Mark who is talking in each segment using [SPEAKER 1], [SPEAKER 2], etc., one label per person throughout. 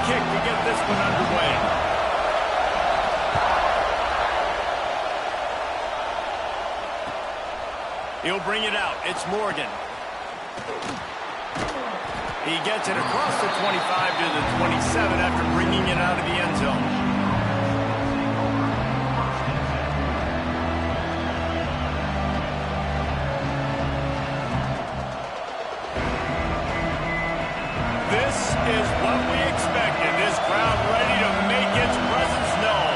[SPEAKER 1] kick to get this one underway. He'll bring it out. It's Morgan. He gets it across the 25 to the 27 after bringing it out of the end zone. This is what we expected. This crowd ready to make its presence known.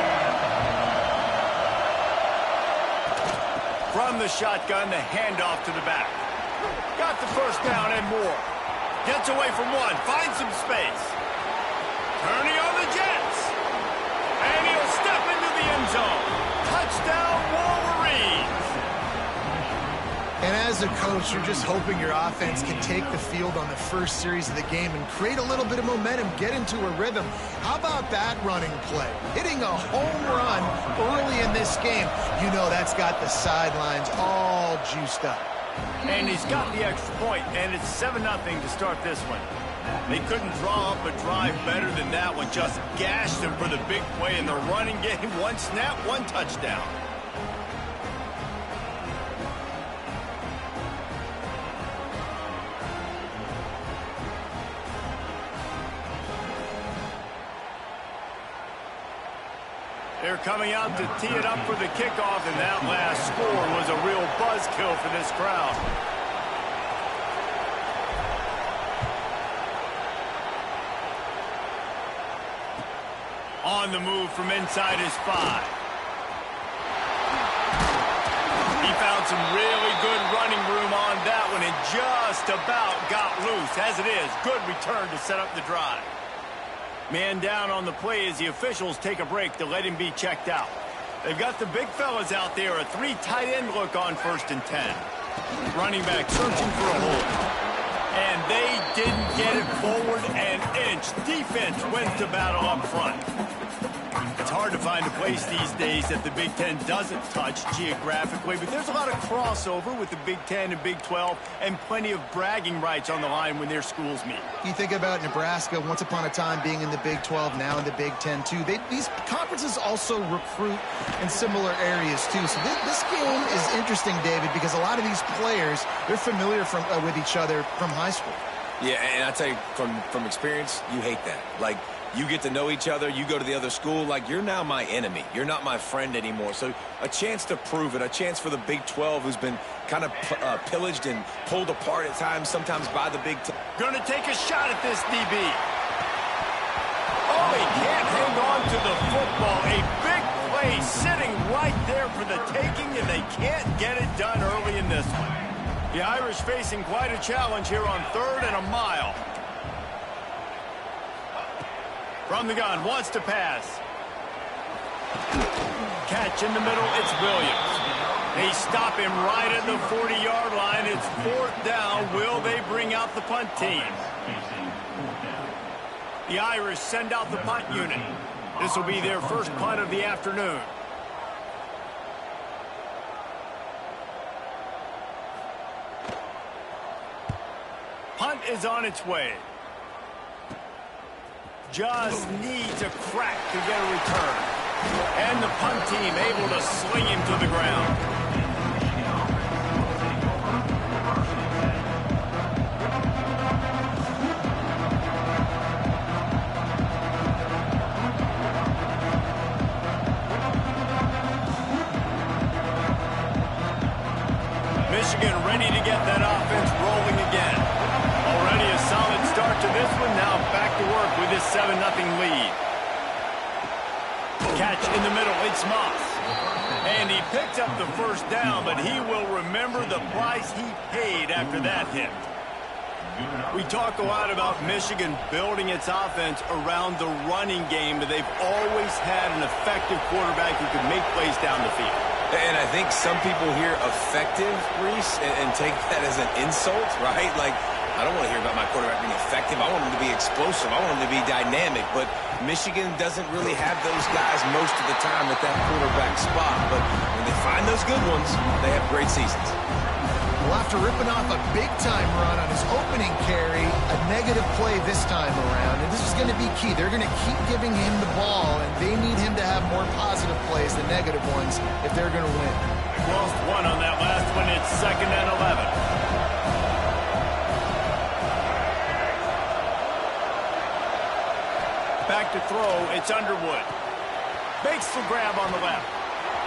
[SPEAKER 1] From the shotgun, the handoff to the back. Got the first down and more. Gets away from one, finds some space. Turning on the Jets. And he'll step into the end zone. Touchdown, Wolverines.
[SPEAKER 2] And as a coach, you're just hoping your offense can take the field on the first series of the game and create a little bit of momentum, get into a rhythm. How about that running play? Hitting a home run early in this game. You know that's got the sidelines all juiced up.
[SPEAKER 1] And he's got the extra point, and it's 7-0 to start this one. They couldn't draw up a drive better than that one. Just gashed them for the big play in the running game. One snap, one touchdown. They're coming out to tee it up for the kickoff, and that last score was a real buzzkill for this crowd. On the move from inside his 5. He found some really good running room on that one and just about got loose. As it is, good return to set up the drive. Man down on the play as the officials take a break to let him be checked out. They've got the big fellas out there, a 3 tight end look on 1st and 10. Running back searching for a hole. And they didn't get it forward an inch. Defense wins the battle up front. It's hard to find a place these days that the Big Ten doesn't touch geographically, but there's a lot of crossover with the Big Ten and Big 12 and plenty of bragging rights on the line when their schools meet.
[SPEAKER 2] You think about Nebraska once upon a time being in the Big 12, now in the Big 10 too. These conferences also recruit in similar areas too. So this game is interesting, David, because a lot of these players, they're familiar with each other from high school.
[SPEAKER 3] Yeah, and I tell you from experience, you hate that. Like, you get to know each other, you go to the other school, like you're now my enemy. You're not my friend anymore. So a chance to prove it, a chance for the Big 12 who's been kind of pillaged and pulled apart at times, sometimes by the Big 10.
[SPEAKER 1] Going to take a shot at this DB. Oh, he can't hang on to the football. A big play sitting right there for the taking, and they can't get it done early in this one. The Irish facing quite a challenge here on 3rd and a mile. From the gun, wants to pass. Catch in the middle, it's Williams. They stop him right at the 40-yard line. It's 4th down. Will they bring out the punt team? The Irish send out the punt unit. This will be their first punt of the afternoon. Punt is on its way. Just needs a crack to get a return. And the punt team able to sling him to the ground. Michigan ready to get that offense rolling again. Already a solid start to this one. Now back to work with this 7-0 lead. Catch in the middle. It's Moss. And he picks up the first down, but he will remember the price he paid after that hit. We talk a lot about Michigan building its offense around the running game, but they've always had an effective quarterback who can make plays down the field.
[SPEAKER 3] And I think some people hear effective, Reese, and take that as an insult, right? Like, I don't want to hear about my quarterback being effective. I want him to be explosive. I want him to be dynamic. But Michigan doesn't really have those guys most of the time at that quarterback spot. But when they find those good ones, they have great seasons.
[SPEAKER 2] Well, after ripping off a big-time run on his opening carry, a negative play this time around, and this is going to be key. They're going to keep giving him the ball, and they need him to have more positive plays than negative ones if they're going to win.
[SPEAKER 1] Lost one on that last one. It's 2nd and 11. Back to throw. It's Underwood. Makes the grab on the left.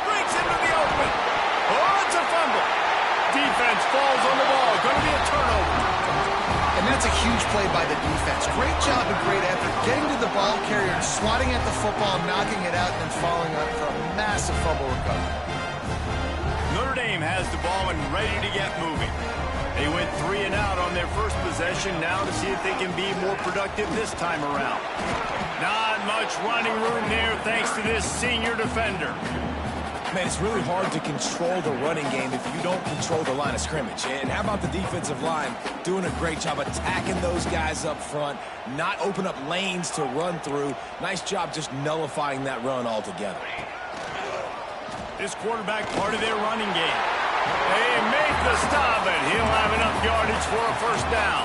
[SPEAKER 1] Breaks into the open. Oh, it's a fumble. Defense falls on the ball. Going to be a turnover.
[SPEAKER 2] And that's a huge play by the defense. Great job and great effort getting to the ball carrier and swatting at the football, knocking it out, and then following up for a massive fumble recovery.
[SPEAKER 1] Notre Dame has the ball and ready to get moving. They went 3 and out on their first possession. Now to see if they can be more productive this time around. Not much running room there thanks to this senior defender.
[SPEAKER 3] Man, it's really hard to control the running game if you don't control the line of scrimmage. And how about the defensive line doing a great job attacking those guys up front, not open up lanes to run through. Nice job just nullifying that run altogether.
[SPEAKER 1] This quarterback part of their running game. They make the stop, and he'll have enough yardage for a first down.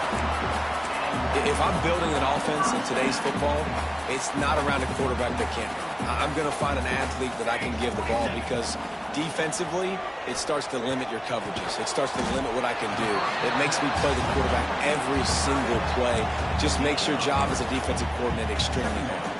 [SPEAKER 3] If I'm building an offense in today's football, it's not around a quarterback that can't run. I'm going to find an athlete that I can give the ball because defensively, it starts to limit your coverages. It starts to limit what I can do. It makes me play the quarterback every single play. Just makes your job as a defensive coordinator extremely hard.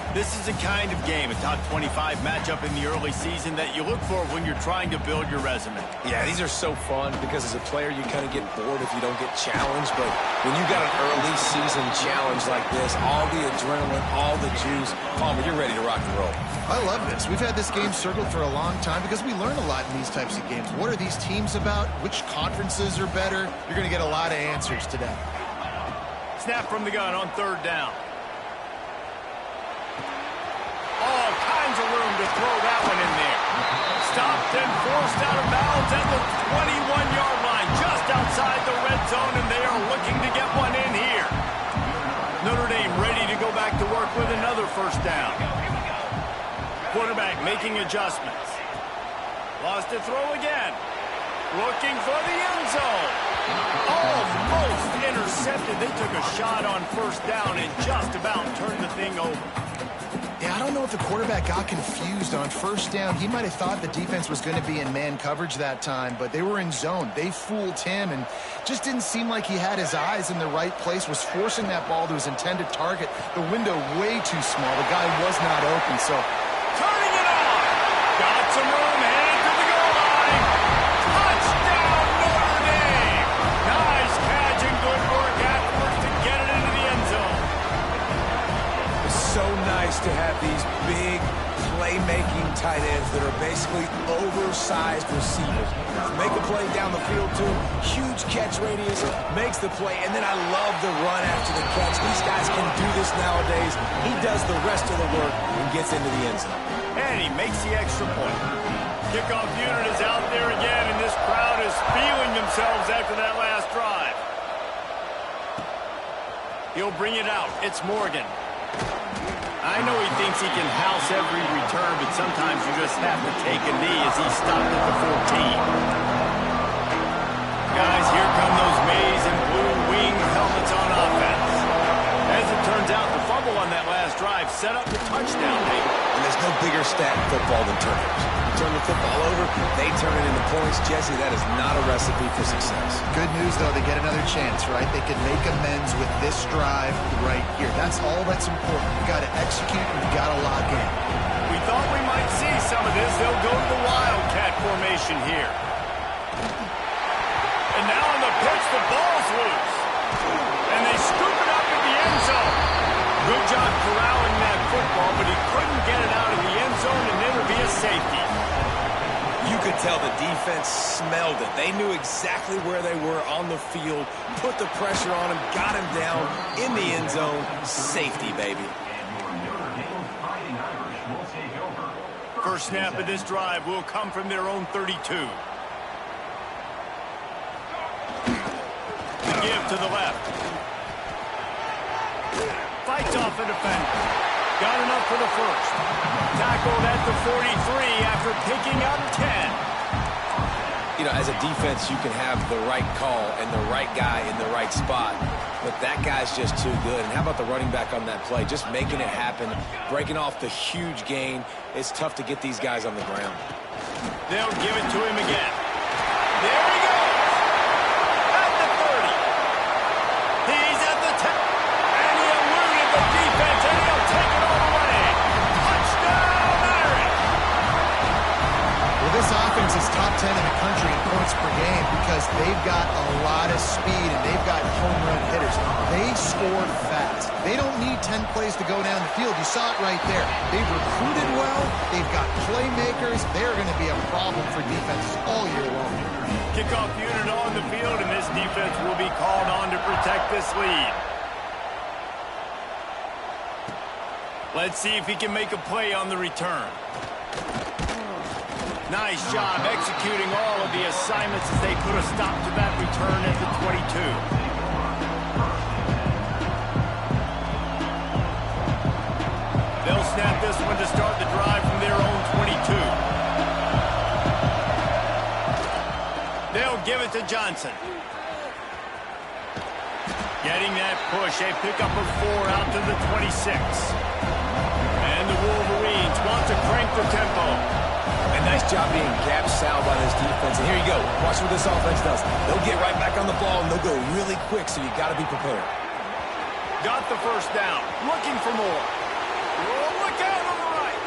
[SPEAKER 1] This is a kind of game, a top 25 matchup in the early season that you look for when you're trying to build your resume.
[SPEAKER 3] Yeah, these are so fun because as a player, you kind of get bored if you don't get challenged. But when you got an early season challenge like this, all the adrenaline, all the juice, Palmer, you're ready to rock and roll.
[SPEAKER 2] I love this. We've had this game circled for a long time because we learn a lot in these types of games. What are these teams about? Which conferences are better? You're going to get a lot of answers today.
[SPEAKER 1] Snap from the gun on 3rd down. All kinds of room to throw that one in there. Stopped and forced out of bounds at the 21-yard line, just outside the red zone, and they are looking to get one in here. Notre Dame ready to go back to work with another first down. Quarterback making adjustments. Lost to throw again. Looking for the end zone. Almost intercepted. They took a shot on first down and just about turned the thing over.
[SPEAKER 2] Yeah, I don't know if the quarterback got confused on first down. He might have thought the defense was going to be in man coverage that time, but they were in zone. They fooled him and just didn't seem like he had his eyes in the right place, was forcing that ball to his intended target. The window way too small. The guy was not open, so...
[SPEAKER 1] Turning it on! Got some room, headed to the goal line! Touchdown, Notre Dame! Nice catch and good work afterwards to get it into the end zone.
[SPEAKER 3] So nice to have these big playmaking tight ends that are basically oversized receivers. Make a play down the field to him, huge catch radius, makes the play, and then I love the run after the catch. These guys can do this nowadays. He does the rest of the work and gets into the end zone.
[SPEAKER 1] And he makes the extra point. Kickoff unit is out there again, and this crowd is feeling themselves after that last drive. He'll bring it out. It's Morgan. I know he thinks he can house every return, but sometimes you just have to take a knee as he's stopped at the 14. Guys, here come those maize and blue wing helmets on offense. As it turns out, the fumble on that last drive set up the touchdown, baby.
[SPEAKER 3] And there's no bigger stat in football than turnovers. You turn the football over, they turn it into points. Jesse, that is not a recipe for success.
[SPEAKER 2] Good news, though, they get another chance, right? They can make amends with this drive right here. That's all that's important. You got to execute and you got to lock in.
[SPEAKER 1] We thought we might see some of this. They'll go to the Wildcat formation here. And now on the pitch, the ball's loose. And they scoop it up in the end zone. Good job corralling that football, but he couldn't get it out of the end zone, and it'll be a safety.
[SPEAKER 3] You could tell the defense smelled it. They knew exactly where they were on the field, put the pressure on him, got him down in the end zone. Safety, baby.
[SPEAKER 1] First snap of this drive will come from their own 32. Give to the left. Fights off a defender. Got enough for the first. Tackled at the 43 after picking up 10.
[SPEAKER 3] You know, as a defense, you can have the right call and the right guy in the right spot. but that guy's just too good. And how about the running back on that play? Just making it happen, breaking off the huge gain. It's tough to get these guys on the ground.
[SPEAKER 1] They'll give it to him again. There he goes. At the 30. He's at the 10. And he eluded the defense, and he'll take it all the way. Touchdown, Irish.
[SPEAKER 2] Well, this offense is top 10 in the country in points per game because they've got a lot of speed and they've got home run hitters. They score fast. They don't need 10 plays to go down the field. You saw it right there. They've recruited well. They've got playmakers. They're going to be a problem for defenses all year long.
[SPEAKER 1] Kickoff unit on the field, and this defense will be called on to protect this lead. Let's see if he can make a play on the return. Nice job executing all of the assignments as they put a stop to that return at the 22. They'll snap this one to start the drive from their own 22. They'll give it to Johnson. Getting that push, a pickup of 4 out to the 26. And the Wolverines want to crank the tempo.
[SPEAKER 3] And nice job being gap sound by this defense. And here you go. Watch what this offense does. They'll get right back on the ball, and they'll go really quick, so you got to be prepared.
[SPEAKER 1] Got the first down. Looking for more. Oh, look out on the right.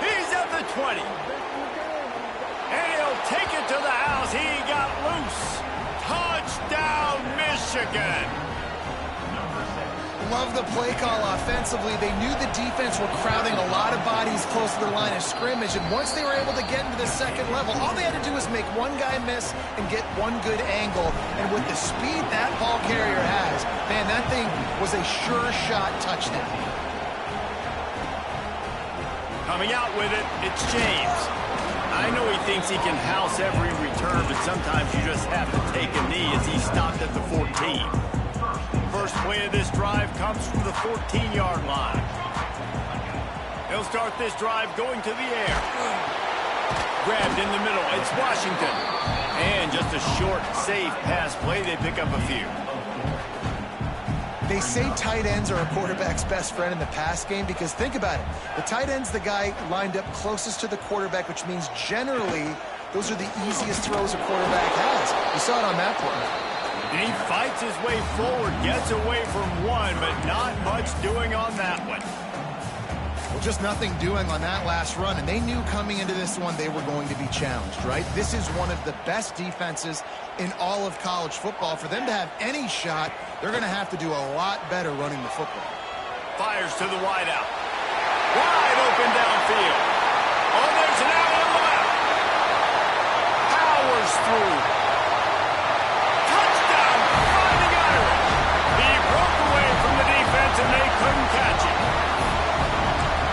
[SPEAKER 1] He's at the 20. And he'll take it to the house. He got loose. Touchdown, Michigan.
[SPEAKER 2] Love the play call offensively. They knew the defense were crowding a lot of bodies close to the line of scrimmage, and once they were able to get into the second level, all they had to do was make one guy miss and get one good angle. And with the speed that ball carrier has, man, that thing was a sure shot touchdown.
[SPEAKER 1] Coming out with it, it's James. I know he thinks he can house every return, but sometimes you just have to take a knee as he stopped at the 14. First play of this drive comes from the 14-yard line. They'll start this drive going to the air. Grabbed in the middle. It's Washington. And just a short, safe pass play. They pick up a few.
[SPEAKER 2] They say tight ends are a quarterback's best friend in the pass game because think about it. The tight end's the guy lined up closest to the quarterback, which means generally those are the easiest throws a quarterback has. You saw it on that play.
[SPEAKER 1] And he fights his way forward, gets away from one, but not much doing on that one.
[SPEAKER 2] Well, just nothing doing on that last run, and they knew coming into this one they were going to be challenged, right? This is one of the best defenses in all of college football. For them to have any shot, they're going to have to do a lot better running the football.
[SPEAKER 1] Fires to the wideout. Wide open downfield. Oh, there's an alley on the left. Powers through. Touchdown, Fighting Irish. He broke away from the defense, and they couldn't catch him.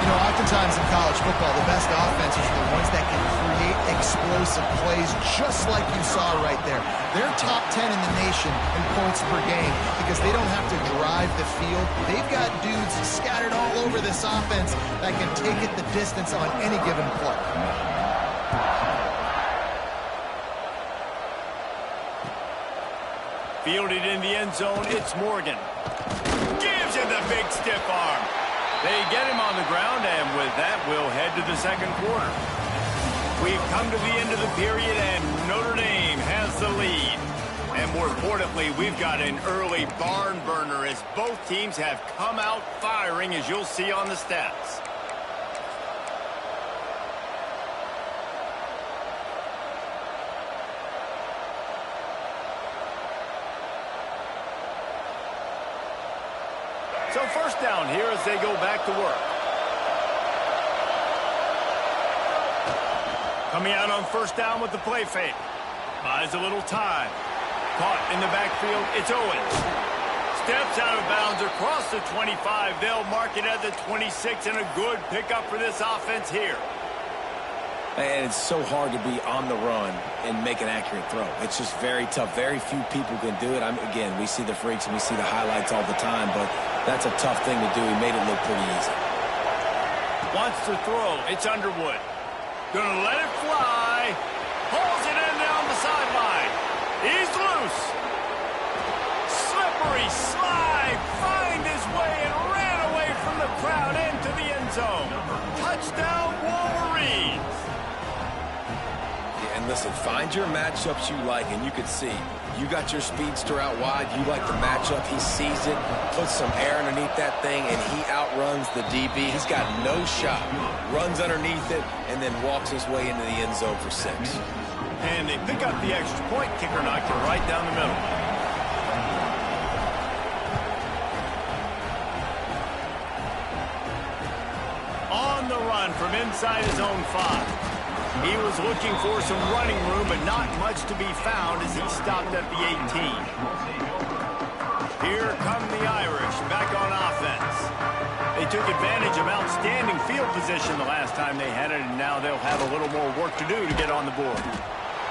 [SPEAKER 2] You know, oftentimes in college football, the best offenses are the ones that can create explosive plays just like you saw right there. They're top 10 in the nation in points per game because they don't have to drive the field. They've got dudes scattered all over this offense that can take it the distance on any given play.
[SPEAKER 1] Fielded in the end zone, it's Morgan. Gives him the big stiff arm. They get him on the ground, and with that, we'll head to the second quarter. We've come to the end of the period, and Notre Dame has the lead. And more importantly, we've got an early barn burner as both teams have come out firing, as you'll see on the stats. So first down here as they go back to work. Coming out on first down with the play fake. Buys a little time. Caught in the backfield, it's Owens. Steps out of bounds across the 25. They'll mark it at the 26, and a good pickup for this offense here.
[SPEAKER 3] And it's so hard to be on the run and make an accurate throw. It's just very tough. Very few people can do it. Again, we see the freaks and we see the highlights all the time, but that's a tough thing to do. He made it look pretty easy.
[SPEAKER 1] Wants to throw. It's Underwood. Gonna let it fly. Pulls it in down the sideline. He's loose. Slippery Wolverine slide, find his way, and ran away from the crowd into the end zone. Touchdown, Wolverines.
[SPEAKER 3] Yeah, and listen, find your matchups you like, and you can see. You got your speedster out wide. You like the matchup. He sees it, puts some air underneath that thing, and he outruns the DB. He's got no shot. Runs underneath it, and then walks his way into the end zone for 6.
[SPEAKER 1] And they pick up the extra point. Kicker knocked it right down the middle. On the run from inside his own 5. He was looking for some running room, but not much to be found as he stopped at the 18. Here come the Irish back on offense. They took advantage of outstanding field position the last time they had it, and now they'll have a little more work to do to get on the board.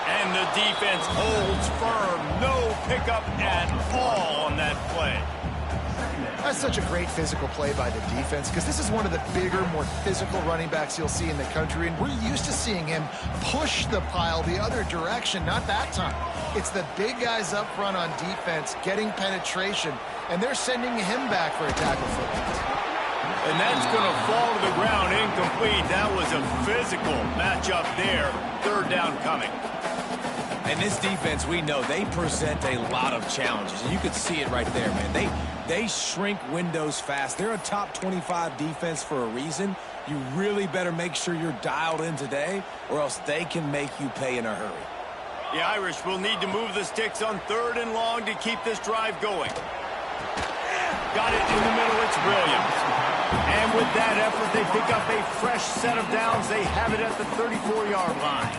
[SPEAKER 1] And the defense holds firm. No pickup at all on that play.
[SPEAKER 2] That's such a great physical play by the defense because this is one of the bigger, more physical running backs you'll see in the country, and we're used to seeing him push the pile the other direction. Not that time. It's the big guys up front on defense getting penetration, and they're sending him back for a tackle football.
[SPEAKER 1] And that's going to fall to the ground incomplete. That was a physical matchup there. 3rd down coming.
[SPEAKER 3] And this defense, we know, they present a lot of challenges. And you could see it right there, man. They shrink windows fast. They're a top 25 defense for a reason. You really better make sure you're dialed in today, or else they can make you pay in a hurry.
[SPEAKER 1] The Irish will need to move the sticks on 3rd and long to keep this drive going. Got it in the middle. It's Williams. And with that effort, they pick up a fresh set of downs. They have it at the 34-yard line.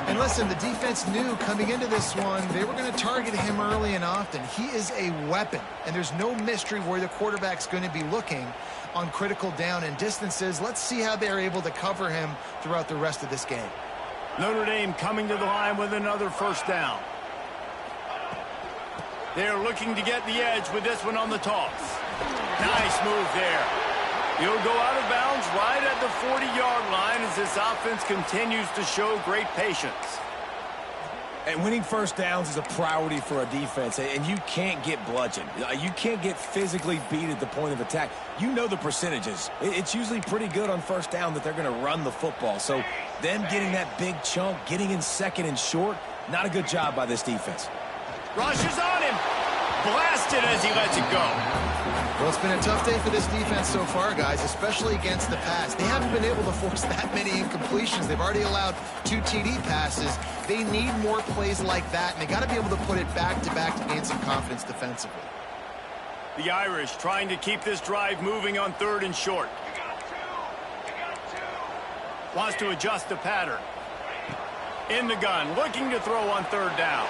[SPEAKER 2] And listen, the defense knew coming into this one, they were going to target him early and often. He is a weapon, and there's no mystery where the quarterback's going to be looking on critical down and distances. Let's see how they're able to cover him throughout the rest of this game.
[SPEAKER 1] Notre Dame coming to the line with another 1st down. They're looking to get the edge with this one on the toss. Nice move there. He'll go out of bounds right at the 40-yard line as this offense continues to show great patience.
[SPEAKER 3] And winning 1st downs is a priority for a defense, and you can't get bludgeoned. You can't get physically beat at the point of attack. You know the percentages. It's usually pretty good on 1st down that they're going to run the football. So them getting that big chunk, getting in 2nd and short, not a good job by this defense.
[SPEAKER 1] Rushes on him. Blasted as he lets it go.
[SPEAKER 2] Well, it's been a tough day for this defense so far, guys, especially against the pass. They haven't been able to force that many incompletions. They've already allowed 2 TD passes. They need more plays like that, and they got to be able to put it back-to-back to gain some confidence defensively.
[SPEAKER 1] The Irish trying to keep this drive moving on 3rd and short. Wants to adjust the pattern. In the gun, looking to throw on 3rd down.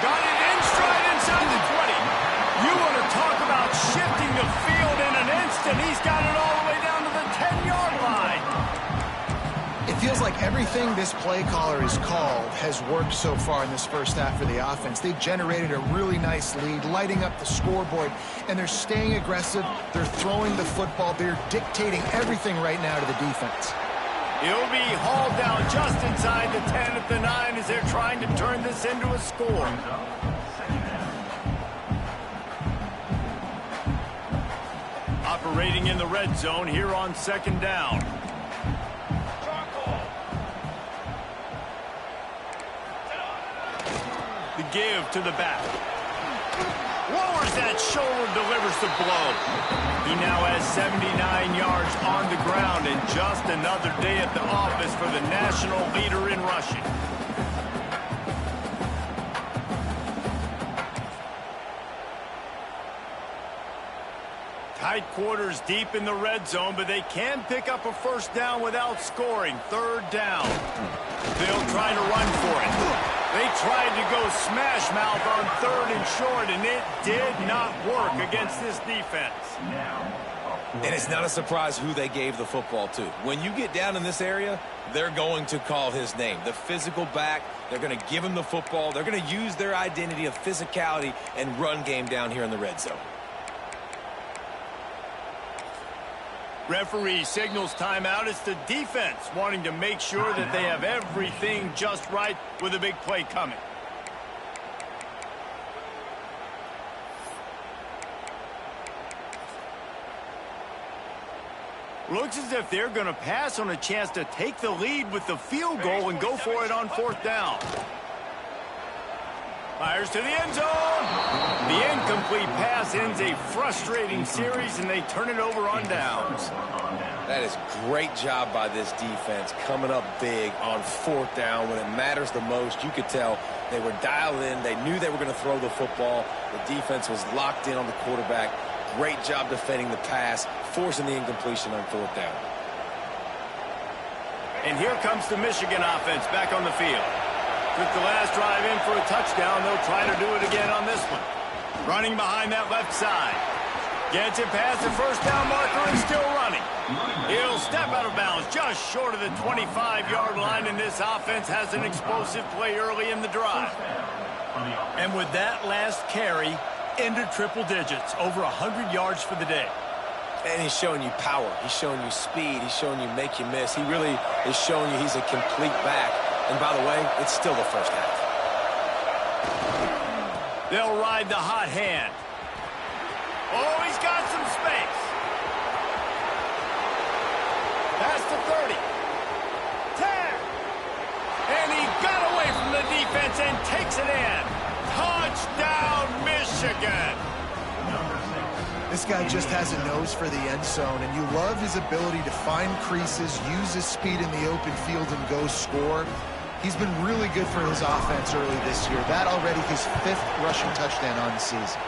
[SPEAKER 1] Got it in stride inside the 20. You want to talk about shifting the field in an instant. He's got it all the way down to the 10-yard line.
[SPEAKER 2] It feels like everything this play caller has called has worked so far in this first half for the offense. They've generated a really nice lead, lighting up the scoreboard, and they're staying aggressive. They're throwing the football. They're dictating everything right now to the defense.
[SPEAKER 1] He'll be hauled down just inside the 10 at the 9 as they're trying to turn this into a score. Operating in the red zone here on 2nd down. The give to the back. Lowers that shoulder, delivers the blow. He now has 79 yards on the ground and just another day at the office for the national leader in rushing. Tight quarters deep in the red zone, but they can pick up a 1st down without scoring. 3rd down. They'll try to run for it. They tried to go smash mouth on 3rd and short, and it did not work against this defense.
[SPEAKER 3] And it's not a surprise who they gave the football to. When you get down in this area, they're going to call his name. The physical back, they're going to give him the football. They're going to use their identity of physicality and run game down here in the red zone.
[SPEAKER 1] Referee signals timeout. It's the defense wanting to make sure that they have everything just right with a big play coming. Looks as if they're going to pass on a chance to take the lead with the field goal and go for it on 4th down. Fires to the end zone. The incomplete pass ends a frustrating series, and they turn it over on downs.
[SPEAKER 3] That is great job by this defense, coming up big on 4th down when it matters the most. You could tell they were dialed in. They knew they were going to throw the football. The defense was locked in on the quarterback. Great job defending the pass, forcing the incompletion on 4th down.
[SPEAKER 1] And here comes the Michigan offense back on the field. Took the last drive in for a touchdown. They'll try to do it again on this one. Running behind that left side. Gets it past the 1st down marker and still running. He'll step out of bounds just short of the 25-yard line, and this offense has an explosive play early in the drive. And with that last carry, into triple digits, over 100 yards for the day.
[SPEAKER 3] And he's showing you power. He's showing you speed. He's showing you make you miss. He really is showing you he's a complete back. And by the way, it's still the first half.
[SPEAKER 1] They'll ride the hot hand. Oh, he's got some space. Past the 30. 10. And he got away from the defense and takes it in. Touchdown, Michigan.
[SPEAKER 2] This guy just has a nose for the end zone, and you love his ability to find creases, use his speed in the open field, and go score. He's been really good for his offense early this year. That already his 5th rushing touchdown on the season.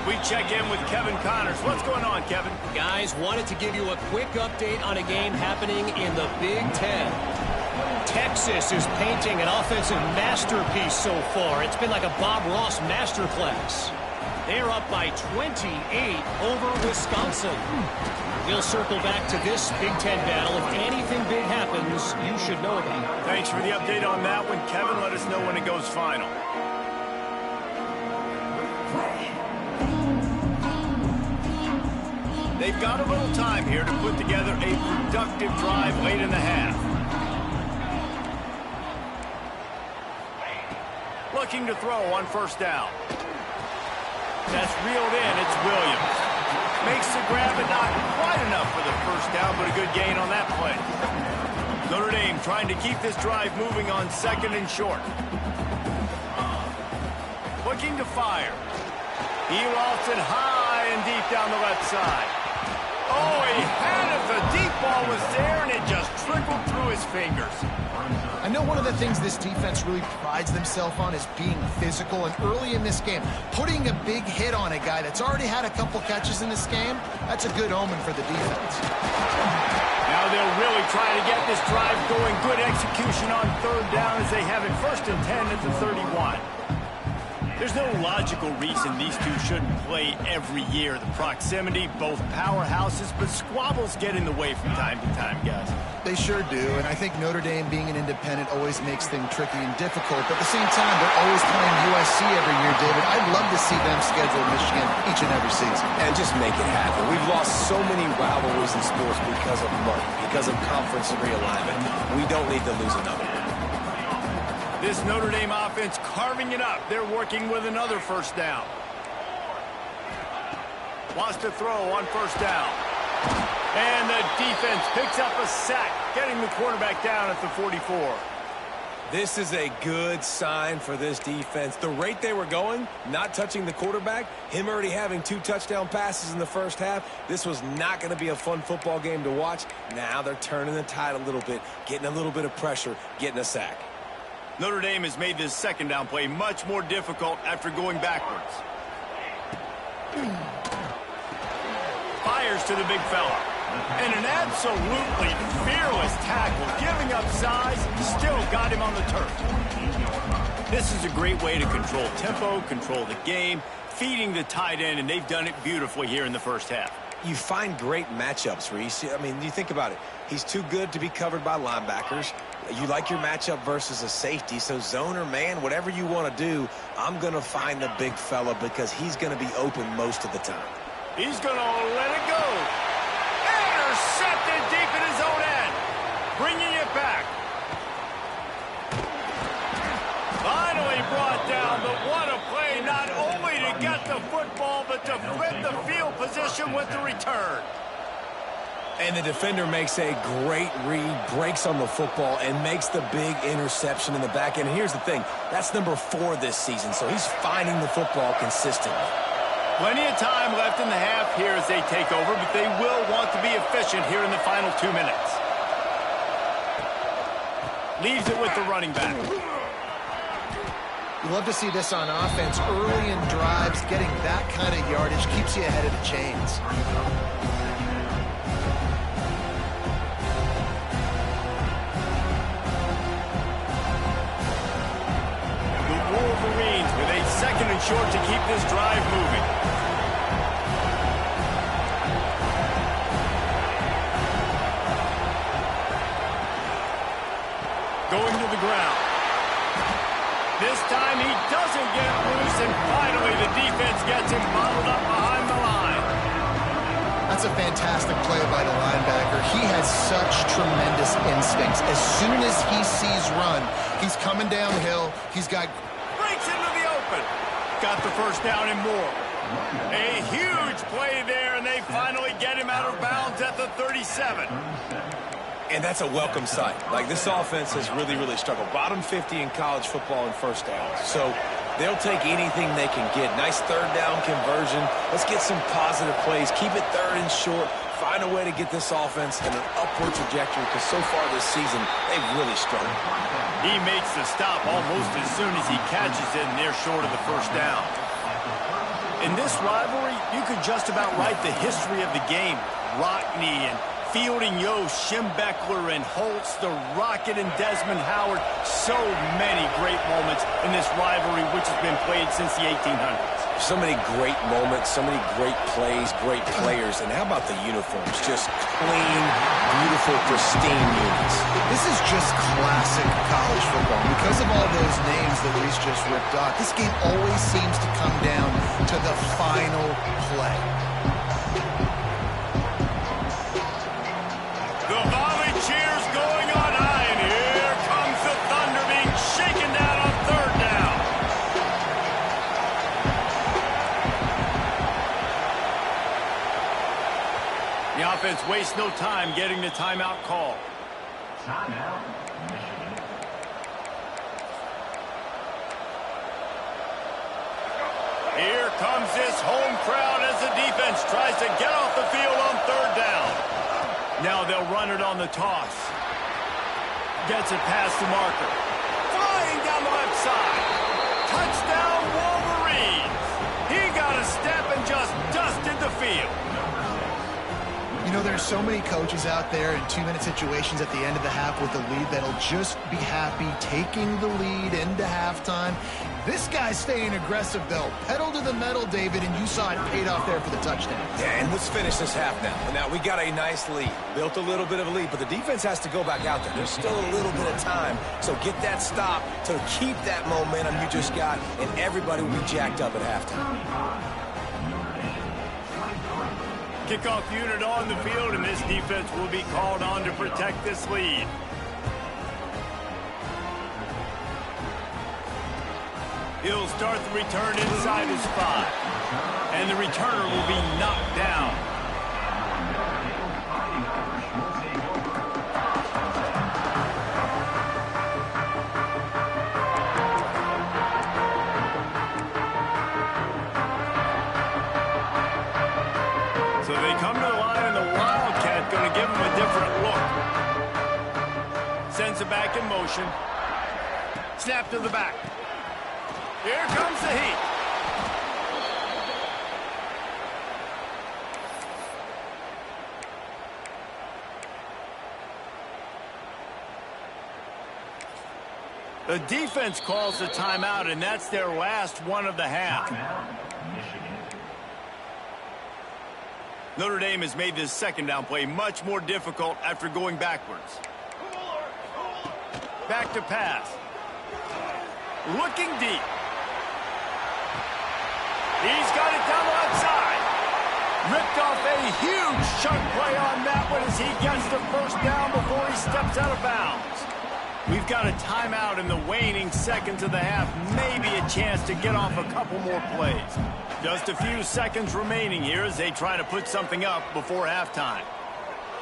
[SPEAKER 1] We check in with Kevin Connors. What's going on, Kevin?
[SPEAKER 4] Guys, wanted to give you a quick update on a game happening in the Big Ten. Texas is painting an offensive masterpiece so far. It's been like a Bob Ross masterclass. They're up by 28 over Wisconsin. We'll circle back to this Big Ten battle. If anything big happens, you should know about it.
[SPEAKER 1] Thanks for the update on that one, Kevin. Let us know when it goes final. They've got a little time here to put together a productive drive late in the half. Looking to throw on 1st down. That's reeled in. It's Williams. Makes the grab, but not quite enough for the 1st down, but a good gain on that play. Notre Dame trying to keep this drive moving on 2nd and short. Looking to fire. He lofts it high and deep down the left side. Oh, he had it. The deep ball was there, and it just trickled through his fingers.
[SPEAKER 2] I know one of the things this defense really prides themselves on is being physical, and early in this game, putting a big hit on a guy that's already had a couple catches in this game, that's a good omen for the defense.
[SPEAKER 1] Now they'll really try to get this drive going. Good execution on 3rd down as they have it 1st and 10 at the 31. There's no logical reason these two shouldn't play every year. The proximity, both powerhouses, but squabbles get in the way from time to time, guys.
[SPEAKER 2] They sure do, and I think Notre Dame being an independent always makes things tricky and difficult, but at the same time, they're always playing USC every year, David. I'd love to see them schedule Michigan each and every season.
[SPEAKER 3] And just make it happen. We've lost so many rivalries in sports because of money, because of conference realignment. We don't need to lose another one.
[SPEAKER 1] This Notre Dame offense carving it up. They're working with another 1st down. Wants to throw on 1st down. And the defense picks up a sack, getting the quarterback down at the 44.
[SPEAKER 3] This is a good sign for this defense. The rate they were going, not touching the quarterback, him already having 2 touchdown passes in the 1st half, this was not going to be a fun football game to watch. Now they're turning the tide a little bit, getting a little bit of pressure, getting a sack.
[SPEAKER 1] Notre Dame has made this 2nd down play much more difficult after going backwards. Fires to the big fella. And an absolutely fearless tackle, giving up size, still got him on the turf. This is a great way to control tempo, control the game, feeding the tight end, and they've done it beautifully here in the 1st half.
[SPEAKER 3] You find great matchups, Reese. I mean, you think about it. He's too good to be covered by linebackers. You like your matchup versus a safety, so zone or man, whatever you want to do, I'm going to find the big fella because he's going to be open most of the time.
[SPEAKER 1] He's going to let it go. Intercepted deep in his own end. Bringing it back. Finally brought down, but what a play, not only to get the football, but to flip the field position with the return.
[SPEAKER 3] And the defender makes a great read, breaks on the football, and makes the big interception in the back end. And here's the thing, that's number 4 this season, so he's finding the football consistently.
[SPEAKER 1] Plenty of time left in the half here as they take over, but they will want to be efficient here in the final 2 minutes. Leaves it with the running back.
[SPEAKER 2] You love to see this on offense. Early in drives, getting that kind of yardage keeps you ahead of the chains.
[SPEAKER 1] The Wolverines with a 2nd and short to keep this drive moving. Going to the ground. This time he doesn't get loose, and finally the defense gets him bottled up behind the line.
[SPEAKER 2] That's a fantastic play by the linebacker. He has such tremendous instincts. As soon as he sees run, he's coming downhill. He's got...
[SPEAKER 1] Breaks into the open. Got the first down and more. A huge play there, and they finally get him out of bounds at the 37.
[SPEAKER 3] And that's a welcome sight. Like, this offense has really, really struggled. Bottom 50 in college football in first downs. So they'll take anything they can get. Nice 3rd down conversion. Let's get some positive plays. Keep it 3rd and short. Find a way to get this offense in an upward trajectory, because so far this season, they've really struggled.
[SPEAKER 1] He makes the stop almost as soon as he catches it, and they're short of the first down. In this rivalry, you could just about write the history of the game. Rockne and Fielding Yost, Schembechler and Holtz, the Rocket and Desmond Howard. So many great moments in this rivalry, which has been played since the 1800s.
[SPEAKER 3] So many great moments, so many great plays, great players. And how about the uniforms? Just clean, beautiful, pristine units.
[SPEAKER 2] This is just classic college football. Because of all those names that Reese just ripped off, this game always seems to come down to the final play.
[SPEAKER 1] The volley cheers going on high, and here comes the Thunder being shaken down on 3rd down. The offense wastes no time getting the timeout call.
[SPEAKER 5] Timeout, Michigan.
[SPEAKER 1] Here comes this home crowd as the defense tries to get off the field on 3rd down. Now they'll run it on the toss. Gets it past the marker. Flying down the left side. Touchdown, Wolverines. He got a step and just dusted the field.
[SPEAKER 2] You know, there's so many coaches out there in 2-minute situations at the end of the half with a lead that'll just be happy taking the lead into halftime. This guy's staying aggressive, though. Pedal to the metal, David, and you saw it paid off there for the touchdown.
[SPEAKER 3] Yeah, and let's finish this half now. Now, we got a nice lead. Built a little bit of a lead, but the defense has to go back out there. There's still a little bit of time. So get that stop to keep that momentum you just got, and everybody will be jacked up at halftime.
[SPEAKER 1] Kickoff unit on the field, and this defense will be called on to protect this lead. He'll start the return inside his 5. And the returner will be knocked down. So they come to the line, and the Wildcat going to give him a different look. Sends it back in motion. Snap to the back. Here comes the heat. The defense calls the timeout, and that's their last one of the half. Notre Dame has made this 2nd down play much more difficult after going backwards. Back to pass. Looking deep. He's got it down the left side. Ripped off a huge chunk play on that one as he gets the first down before he steps out of bounds. We've got a timeout in the waning seconds of the half. Maybe a chance to get off a couple more plays. Just a few seconds remaining here as they try to put something up before halftime.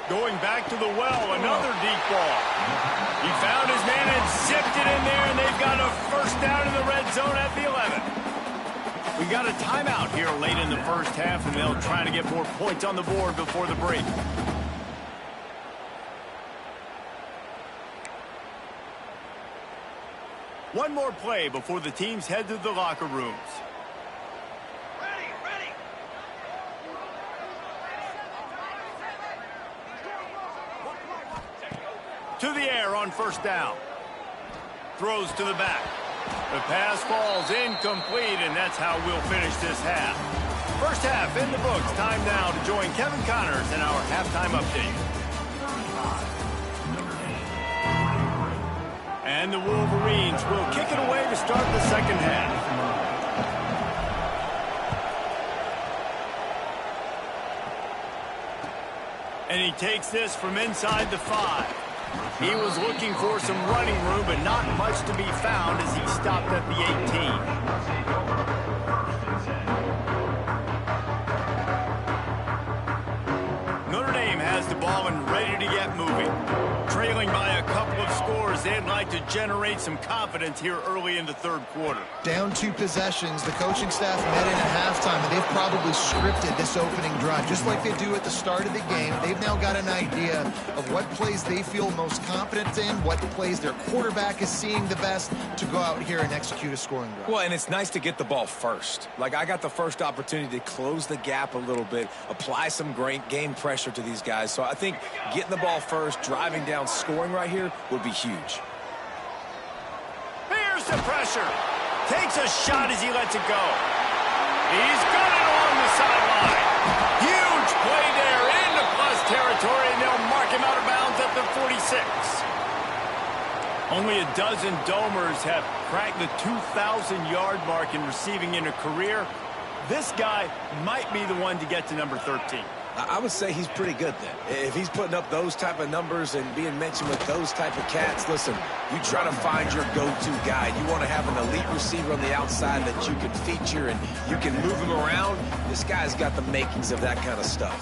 [SPEAKER 1] Going back to the well, another deep ball. He found his man and zipped it in there, and they've got a first down in the red zone at the 11. We got a timeout here late in the first half, and they'll try to get more points on the board before the break. One more play before the teams head to the locker rooms. To the air on first down. Throws to the back. The pass falls incomplete, and that's how we'll finish this half. First half in the books. Time now to join Kevin Connors in our halftime update. And the Wolverines will kick it away to start the second half. And he takes this from inside the 5. He was looking for some running room, but not much to be found as he stopped at the 18. Notre Dame has the ball and ready to get moving. Trailing by a couple of scores, they'd like to generate some confidence here early in the third quarter.
[SPEAKER 2] Down 2 possessions, the coaching staff met in at halftime, and they've probably scripted this opening drive. Just like they do at the start of the game, they've now got an idea of what plays they feel most confident in, what plays their quarterback is seeing the best to go out here and execute a scoring drive.
[SPEAKER 3] Well, and it's nice to get the ball first. Like, I got the first opportunity to close the gap a little bit, apply some great game pressure to these guys. So I think getting the ball first, driving down, scoring right here would be huge.
[SPEAKER 1] Here's the pressure. Takes a shot as he lets it go. He's got it along the sideline. Huge play there into plus territory, and they'll mark him out of bounds at the 46. Only a dozen Domers have cracked the 2,000-yard mark in receiving in a career. This guy might be the one to get to number 13.
[SPEAKER 3] I would say he's pretty good then. If he's putting up those type of numbers and being mentioned with those type of cats, listen, you try to find your go-to guy. You want to have an elite receiver on the outside that you can feature and you can move him around. This guy's got the makings of that kind of stuff.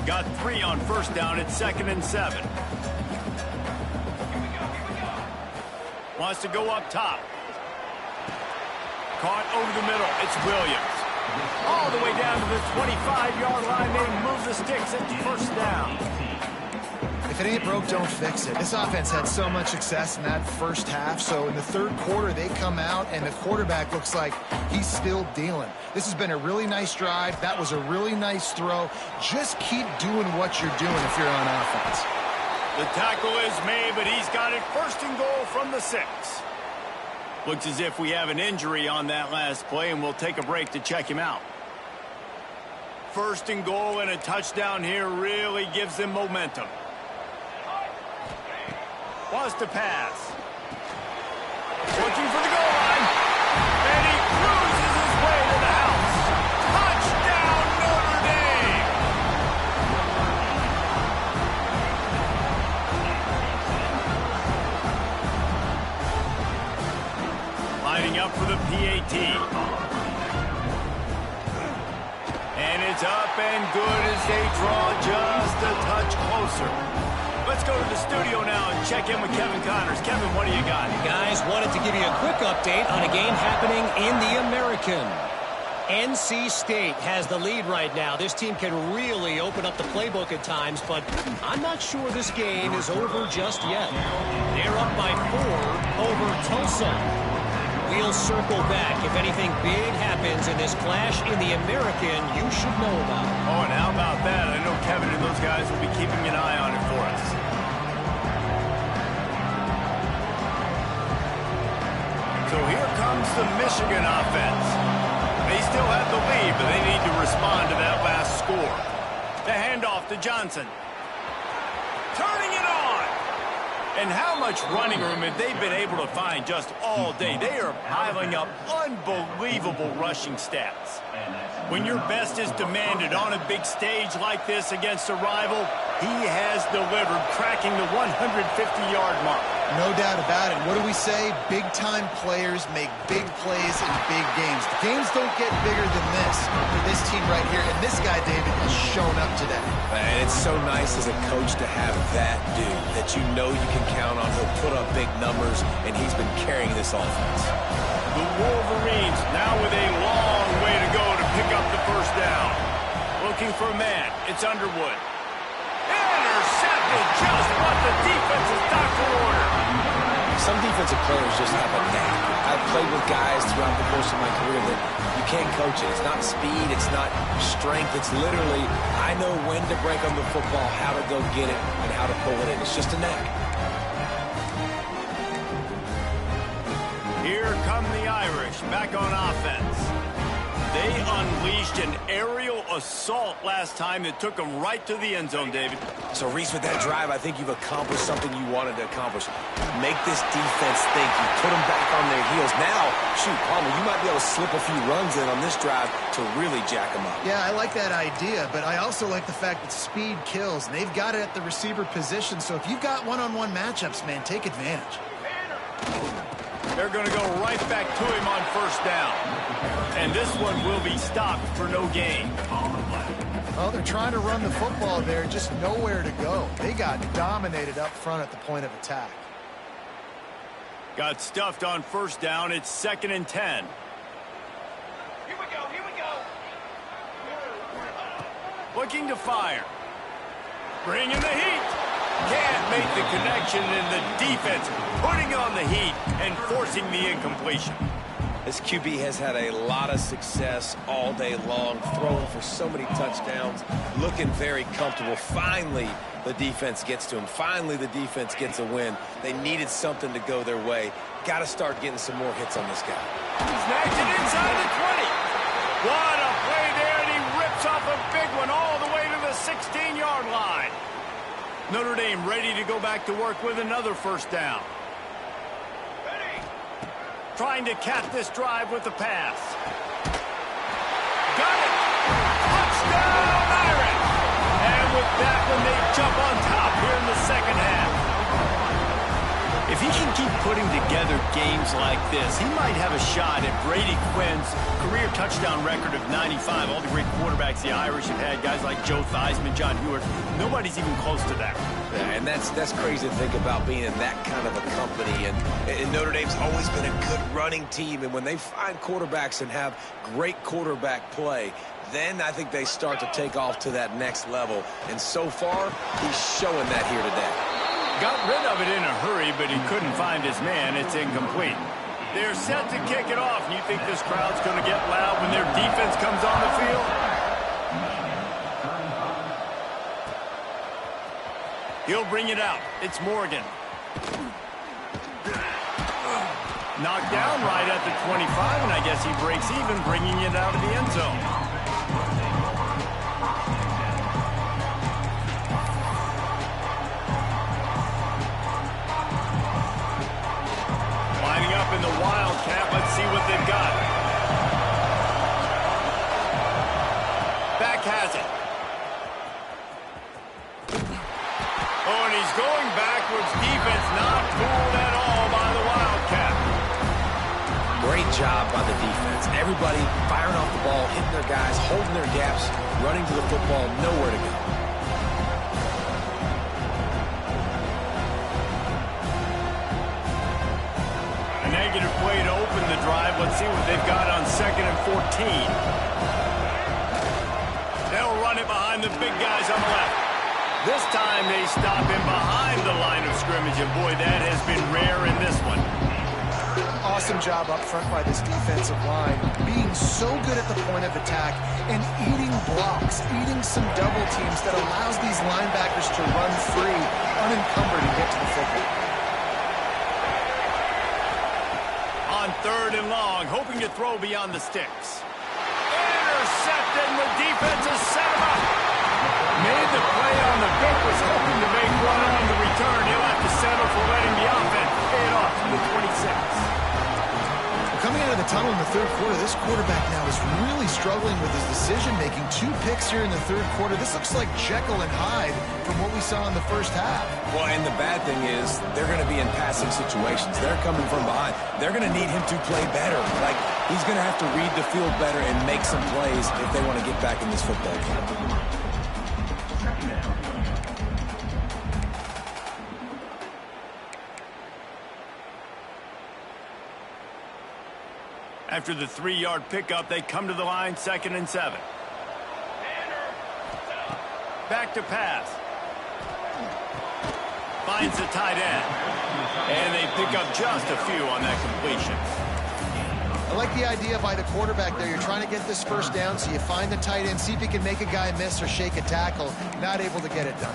[SPEAKER 1] Got 3 on first down at 2nd and 7. Wants to go up top. Caught over the middle. It's Williams. All the way down to the 25-yard line. They move the sticks at first down.
[SPEAKER 2] If it ain't broke, don't fix it. This offense had so much success in that first half, so in the third quarter, they come out, and the quarterback looks like he's still dealing. This has been a really nice drive. That was a really nice throw. Just keep doing what you're doing if you're on offense.
[SPEAKER 1] The tackle is made, but he's got it first and goal from the 6. Looks as if we have an injury on that last play, and we'll take a break to check him out. First and goal and a touchdown here really gives them momentum. Wants to pass. Looking for the goal line. And he cruises his way to the house. Touchdown, Notre Dame! Lining up for the PAT. And it's up and good as they draw just a touch closer. Let's go to the studio now and check in with Kevin Connors. Kevin, what do you got?
[SPEAKER 4] Guys, wanted to give you a quick update on a game happening in the American. NC State has the lead right now. This team can really open up the playbook at times, but I'm not sure this game is over just yet. They're up by 4 over Tulsa. We'll circle back. If anything big happens in this clash in the American, you should know about it.
[SPEAKER 1] Oh, and how about that? I know Kevin and those guys will be keeping an eye on it for us. So here comes the Michigan offense. They still have the lead, but they need to respond to that last score. The handoff to Johnson. Turning it on. And how much running room have they been able to find just all day? They are piling up unbelievable rushing stats. When your best is demanded on a big stage like this against a rival, he has delivered, cracking the 150-yard mark.
[SPEAKER 2] No doubt about it. What do we say? Big-time players make big plays in big games. The games don't get bigger than this for this team right here, and this guy, David, has shown up today.
[SPEAKER 3] And it's so nice as a coach to have that dude that you know you can count on. He'll put up big numbers, and he's been carrying this offense.
[SPEAKER 1] The Wolverines now with a long way to go to pick up the first down. Looking for a man. It's Underwood. Intercepted, just what the defense is doctor ordered.
[SPEAKER 3] Some defensive players just have a knack. I've played with guys throughout the course of my career that you can't coach it. It's not speed, it's not strength. It's literally, I know when to break on the football, how to go get it, and how to pull it in. It's just a knack.
[SPEAKER 1] Here come the Irish back on offense. They unleashed an aerial assault last time that took them right to the end zone, David.
[SPEAKER 3] So, Reese, with that drive, I think you've accomplished something you wanted to accomplish. Make this defense think. You put them back on their heels. Now, shoot, Palmer, you might be able to slip a few runs in on this drive to really jack them up.
[SPEAKER 2] Yeah, I like that idea, but I also like the fact that speed kills, and they've got it at the receiver position. So if you've got one-on-one matchups, man, take advantage.
[SPEAKER 1] They're going to go right back to him on first down. And this one will be stopped for no gain.
[SPEAKER 2] Well, they're trying to run the football there, just nowhere to go. They got dominated up front at the point of attack.
[SPEAKER 1] Got stuffed on first down. It's 2nd and 10.
[SPEAKER 5] Here we go, here we go.
[SPEAKER 1] Looking to fire. Bringing the heat. Can't make the connection, and the defense putting on the heat and forcing the incompletion.
[SPEAKER 3] This QB has had a lot of success all day long, throwing for so many touchdowns, looking very comfortable. Finally, the defense gets to him. Finally, the defense gets a win. They needed something to go their way. Got to start getting some more hits on this guy.
[SPEAKER 1] He's snagged it inside the 20. What a play there, and he rips off a big one all the way to the 16-yard line. Notre Dame ready to go back to work with another first down. Trying to cap this drive with the pass. Got it! Touchdown, Irish! And with that one, they jump on top here in the second half. If he can keep putting together games like this, he might have a shot at Brady Quinn's career touchdown record of 95. All the great quarterbacks the Irish have had, guys like Joe Theismann, John Hewitt, nobody's even close to that.
[SPEAKER 3] Yeah, and that's crazy to think about being in that kind of a company. And Notre Dame's always been a good running team. And when they find quarterbacks and have great quarterback play, then I think they start to take off to that next level. And so far, he's showing that here today.
[SPEAKER 1] Got rid of it in a hurry, but he couldn't find his man. It's incomplete. They're set to kick it off. You think this crowd's going to get loud when their defense comes on the field? He'll bring it out. It's Morgan. Knocked down right at the 25, and I guess he breaks even, bringing it out of the end zone. Lining up in the Wildcat. Let's see what they've got. Back has it. Oh, and he's going backwards. Defense not fooled at all by the Wildcat.
[SPEAKER 3] Great job by the defense. Everybody firing off the ball, hitting their guys, holding their gaps, running to the football, nowhere to go.
[SPEAKER 1] A negative play to open the drive. Let's see what they've got on 2nd and 14. They'll run it behind the big guys on the left. This time they stop him behind the line of scrimmage, and boy, that has been rare in this one.
[SPEAKER 2] Awesome job up front by this defensive line, being so good at the point of attack and eating blocks, eating some double teams that allows these linebackers to run free, unencumbered, and get to the football.
[SPEAKER 1] On 3rd and long, hoping to throw beyond the sticks. Intercepted, and the defense has set him up. Made the play on the pick, was hoping to make one on the return. He'll have to settle for letting the offense pay it off to the 26.
[SPEAKER 2] Come Coming out of the tunnel in the third quarter, this quarterback now is really struggling with his decision-making. 2 picks here in the third quarter. This looks like Jekyll and Hyde from what we saw in the first half.
[SPEAKER 3] Well, and the bad thing is they're going to be in passing situations. They're coming from behind. They're going to need him to play better. Like, he's going to have to read the field better and make some plays if they want to get back in this football game.
[SPEAKER 1] After the 3-yard pickup, they come to the line, 2nd and 7. Back to pass. Finds the tight end. And they pick up just a few on that completion.
[SPEAKER 2] I like the idea by the quarterback there. You're trying to get this first down, so you find the tight end, see if he can make a guy miss or shake a tackle. Not able to get it done.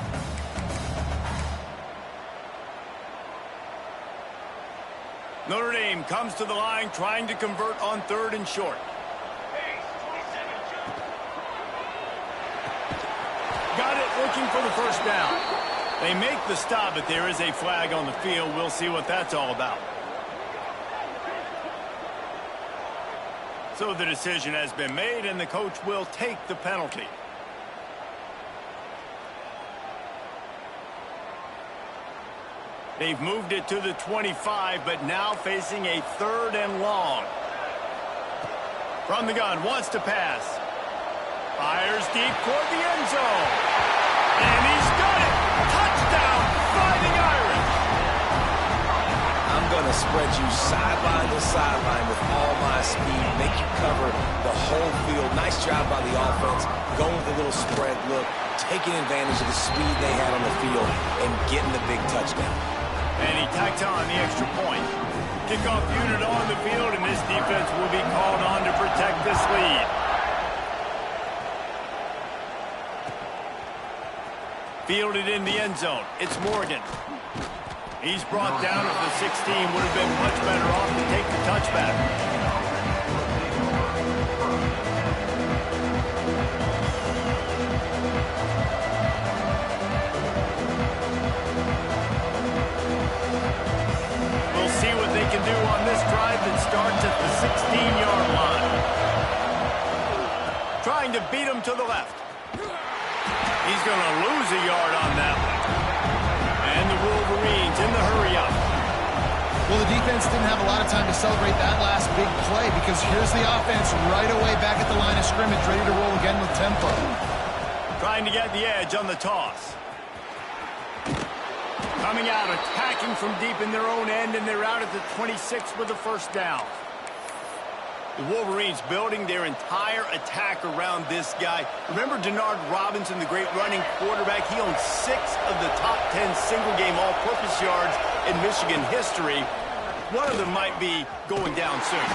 [SPEAKER 1] Notre Dame comes to the line trying to convert on 3rd and short. Got it, looking for the first down. They make the stop, but there is a flag on the field. We'll see what that's all about. So the decision has been made, and the coach will take the penalty. They've moved it to the 25, but now facing a 3rd and long. From the gun, wants to pass. Fires deep toward the end zone. And he's got it! Touchdown, Fighting Irish!
[SPEAKER 3] I'm going to spread you sideline to sideline with all my speed, make you cover the whole field. Nice job by the offense, going with a little spread look, taking advantage of the speed they had on the field, and getting the big touchdown.
[SPEAKER 1] And he tacked on the extra point. Kickoff unit on the field, and this defense will be called on to protect this lead. Fielded in the end zone. It's Morgan. He's brought down at the 16. Would have been much better off to take the touchback. Can do on this drive that starts at the 16-yard line. Trying to beat him to the left. He's going to lose a yard on that one. And the Wolverines in the hurry-up.
[SPEAKER 2] Well, the defense didn't have a lot of time to celebrate that last big play because here's the offense right away back at the line of scrimmage, ready to roll again with tempo.
[SPEAKER 1] Trying to get the edge on the toss. Coming out, attacking from deep in their own end, and they're out at the 26 with the first down. The Wolverines building their entire attack around this guy. Remember Denard Robinson, the great running quarterback? He owns 6 of the top 10 single-game all-purpose yards in Michigan history. One of them might be going down soon.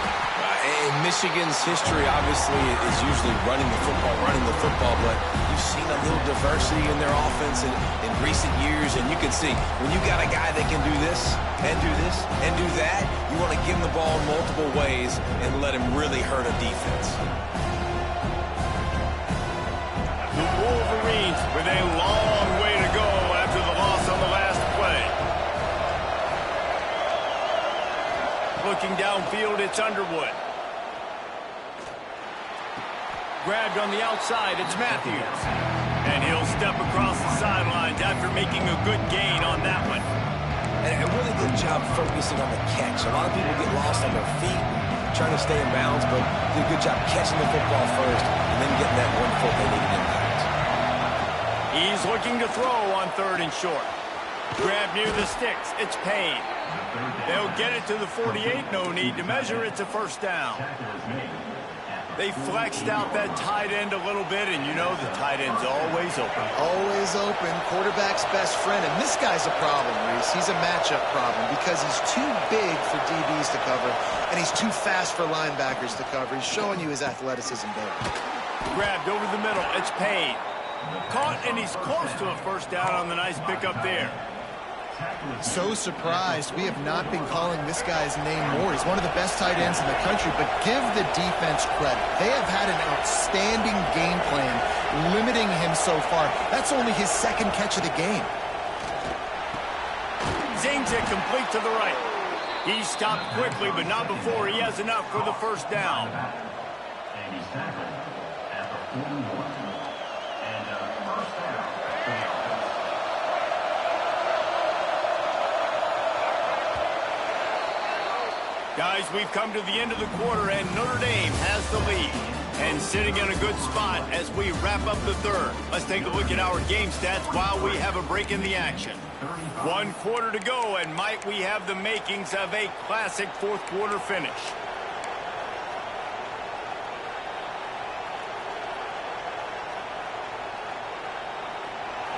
[SPEAKER 3] In Michigan's history, obviously, is usually running the football, but you've seen a little diversity in their offense in recent years, and you can see when you got a guy that can do this and do this and do that, you want to give him the ball in multiple ways and let him really hurt a defense.
[SPEAKER 1] The Wolverines with a long way to go after the loss on the last play. Looking downfield, it's Underwood. Grabbed on the outside, it's Matthews. And he'll step across the sidelines after making a good gain on that one.
[SPEAKER 3] And a really good job focusing on the catch. A lot of people get lost on their feet, trying to stay in bounds, but did a good job catching the football first and then getting that 1 foot they needed impact.
[SPEAKER 1] He's looking to throw on 3rd and short. Grab near the sticks, it's Payne. They'll get it to the 48, no need to measure, it's a first down. They flexed out that tight end a little bit, and you know the tight end's always open.
[SPEAKER 2] Always open, quarterback's best friend. And this guy's a problem, Reese. He's a matchup problem because he's too big for DBs to cover, and he's too fast for linebackers to cover. He's showing you his athleticism there.
[SPEAKER 1] Grabbed over the middle, it's Payne. Caught, and he's close to a first down on the nice pickup there.
[SPEAKER 2] So surprised we have not been calling this guy's name more. He's one of the best tight ends in the country, but give the defense credit. They have had an outstanding game plan limiting him so far. That's only his 2nd catch of the game.
[SPEAKER 1] Zings it complete to the right. He stopped quickly, but not before he has enough for the first down.
[SPEAKER 6] And he's tackled at the 41. And first down for the offense.
[SPEAKER 1] Guys, we've come to the end of the quarter, and Notre Dame has the lead. And sitting in a good spot as we wrap up the third. Let's take a look at our game stats while we have a break in the action. 1 quarter to go, and might we have the makings of a classic fourth quarter finish.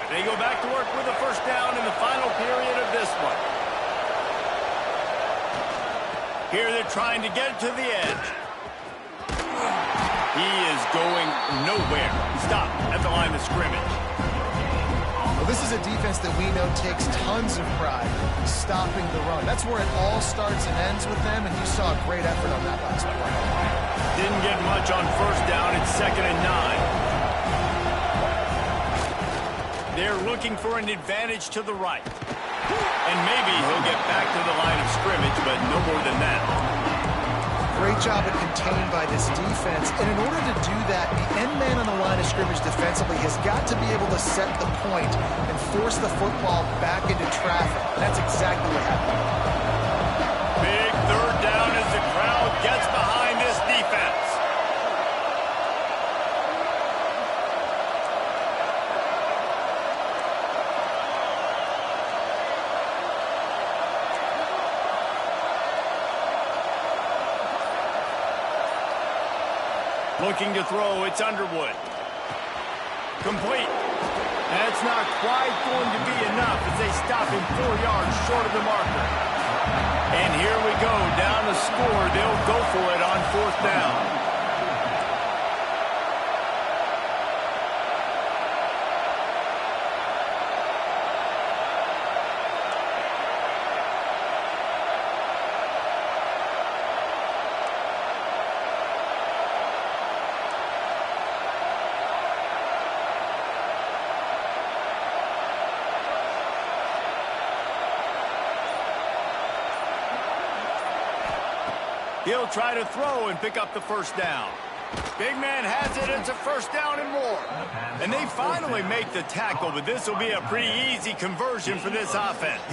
[SPEAKER 1] They go back to work with a first down in the final period of this one. Here they're trying to get to the edge. He is going nowhere. Stop at the line of scrimmage.
[SPEAKER 2] Well, this is a defense that we know takes tons of pride stopping the run. That's where it all starts and ends with them, and you saw a great effort on that last play.
[SPEAKER 1] Didn't get much on first down. It's 2nd and 9. They're looking for an advantage to the right. And maybe he'll get back to the line of scrimmage, but no more than that.
[SPEAKER 2] Great job at contained by this defense. And in order to do that, the end man on the line of scrimmage defensively has got to be able to set the point and force the football back into traffic. And that's exactly what happened.
[SPEAKER 1] Big third down as the crowd gets behind this defense. Looking to throw, it's Underwood. Complete. That's not quite going to be enough as they stop him 4 yards short of the marker. And here we go, down the score. They'll go for it on 4th down. He'll try to throw and pick up the first down. Big man has it. It's a first down and more. And they finally make the tackle, but this will be a pretty easy conversion for this offense.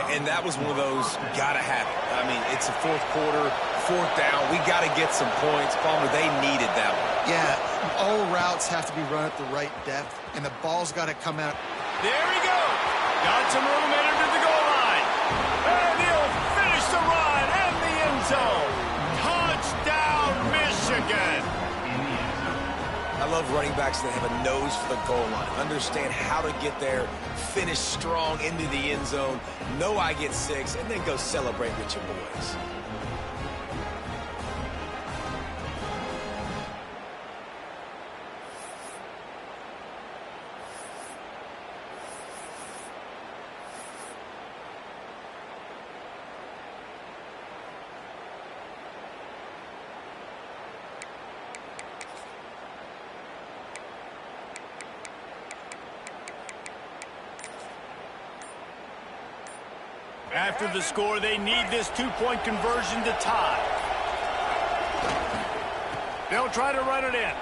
[SPEAKER 3] And that was one of those gotta have it. I mean, it's a fourth quarter, 4th down. We got to get some points. Palmer, they needed that one.
[SPEAKER 2] Yeah, all routes have to be run at the right depth, and the ball's got to come out.
[SPEAKER 1] There he goes. Got some room headed to the goal line. And he'll finish the run and the end zone. Touchdown, Michigan.
[SPEAKER 3] I love running backs that have a nose for the goal line. Understand how to get there, finish strong into the end zone, know I get 6, and then go celebrate with your boys.
[SPEAKER 1] After the score, they need this 2-point conversion to tie. They'll try to run it in.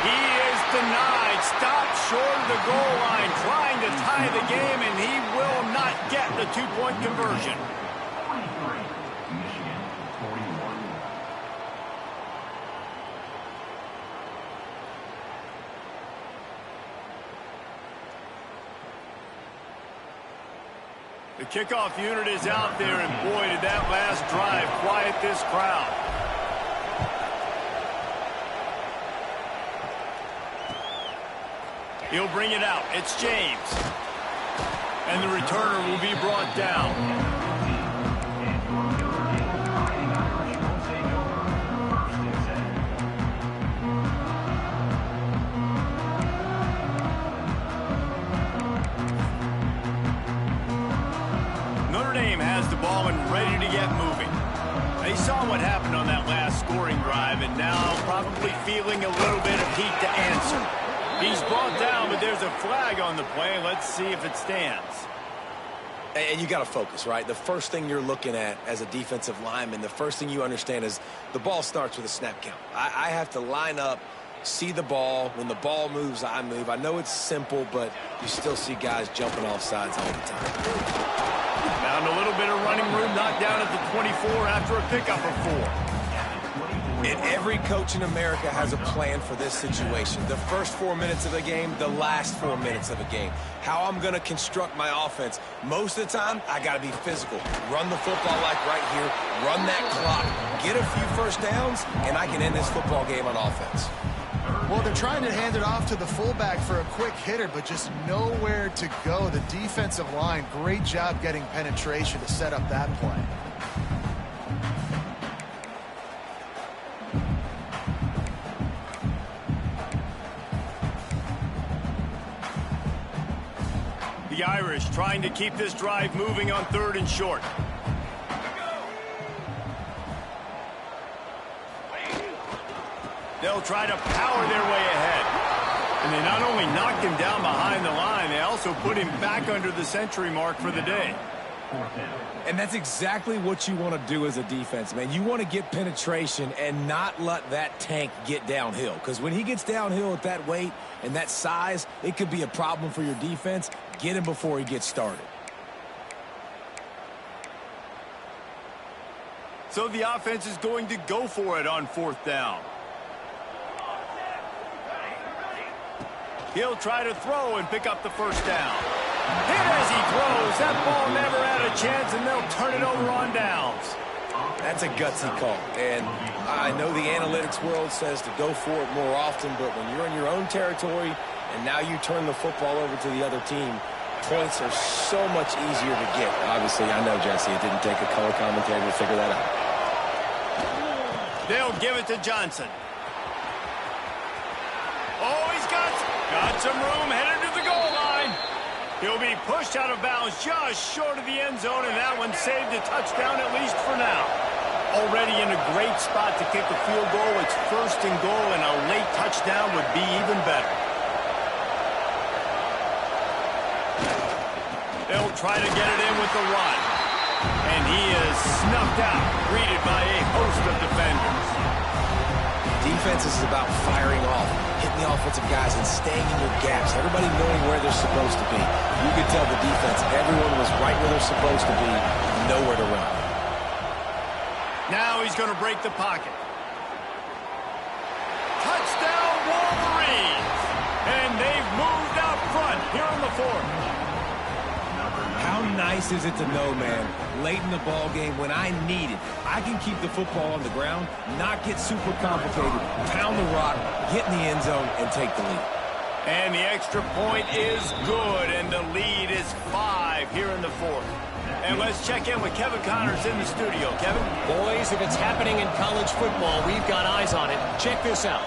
[SPEAKER 1] He is denied. Stopped short of the goal line, trying to tie the game, and he will not get the 2-point conversion.
[SPEAKER 6] 43, Michigan, 41.
[SPEAKER 1] The kickoff unit is out there, and boy, did that last drive quiet this crowd. He'll bring it out. It's James. And the returner will be brought down. Ball and ready to get moving. They saw what happened on that last scoring drive and now probably feeling a little bit of heat to answer. He's brought down, but there's a flag on the play. Let's see if it stands.
[SPEAKER 3] And you got to focus, right? The first thing you're looking at as a defensive lineman, the first thing you understand is the ball starts with a snap count. I have to line up, see the ball. When the ball moves, I move. I know it's simple, but you still see guys jumping off sides all the time.
[SPEAKER 1] Found a little bit of running room, knocked down at the 24 after a pickup of 4.
[SPEAKER 3] And every coach in America has a plan for this situation. The first 4 minutes of the game, the last 4 minutes of the game. How I'm going to construct my offense. Most of the time, I got to be physical. Run the football like right here. Run that clock. Get a few first downs, and I can end this football game on offense.
[SPEAKER 2] Well, they're trying to hand it off to the fullback for a quick hitter, but just nowhere to go. The defensive line, great job getting penetration to set up that play.
[SPEAKER 1] The Irish trying to keep this drive moving on 3rd and short. They'll try to power their way ahead. And they not only knocked him down behind the line, they also put him back under the century mark for the day.
[SPEAKER 3] And that's exactly what you want to do as a defense, man. You want to get penetration and not let that tank get downhill. Because when he gets downhill at that weight and that size, it could be a problem for your defense. Get him before he gets started.
[SPEAKER 1] So the offense is going to go for it on 4th down. He'll try to throw and pick up the first down. Hit as he throws. That ball never had a chance, and they'll turn it over on downs.
[SPEAKER 3] That's a gutsy call. And I know the analytics world says to go for it more often, but when you're in your own territory and now you turn the football over to the other team, points are so much easier to get. Obviously, I know, Jesse, it didn't take a color commentator to figure that out.
[SPEAKER 1] They'll give it to Johnson. Oh, he's got some room headed to the goal line. He'll be pushed out of bounds just short of the end zone, and that one saved a touchdown at least for now. Already in a great spot to kick a field goal. It's 1st and goal, and a late touchdown would be even better. They'll try to get it in with the run. And he is snuffed out, greeted by a host of defenders.
[SPEAKER 3] Defense is about firing off, hitting the offensive guys and staying in your gaps. Everybody knowing where they're supposed to be. You could tell the defense, everyone was right where they're supposed to be, nowhere to run.
[SPEAKER 1] Now he's going to break the pocket. Touchdown Wolverines! And they've moved out front here in the 4th.
[SPEAKER 3] How nice is it to know, man, late in the ball game when I need it, I can keep the football on the ground, not get super complicated, pound the rock, get in the end zone, and take the lead.
[SPEAKER 1] And the extra point is good, and the lead is 5 here in the 4th. And let's check in with Kevin Connors in the studio. Kevin?
[SPEAKER 4] Boys, if it's happening in college football, we've got eyes on it. Check this out.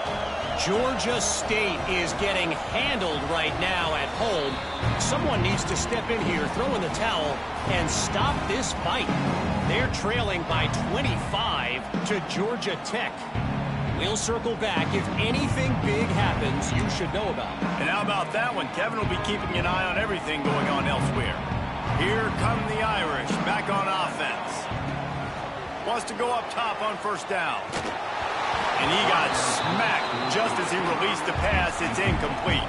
[SPEAKER 4] Georgia State is getting handled right now at home. Someone needs to step in here, throw in the towel, and stop this fight. They're trailing by 25 to Georgia Tech. We'll circle back. If anything big happens, you should know about it.
[SPEAKER 1] And how about that one? Kevin will be keeping an eye on everything going on elsewhere. Here come the Irish, back on offense. Wants to go up top on 1st down. And he got smacked just as he released the pass. It's incomplete.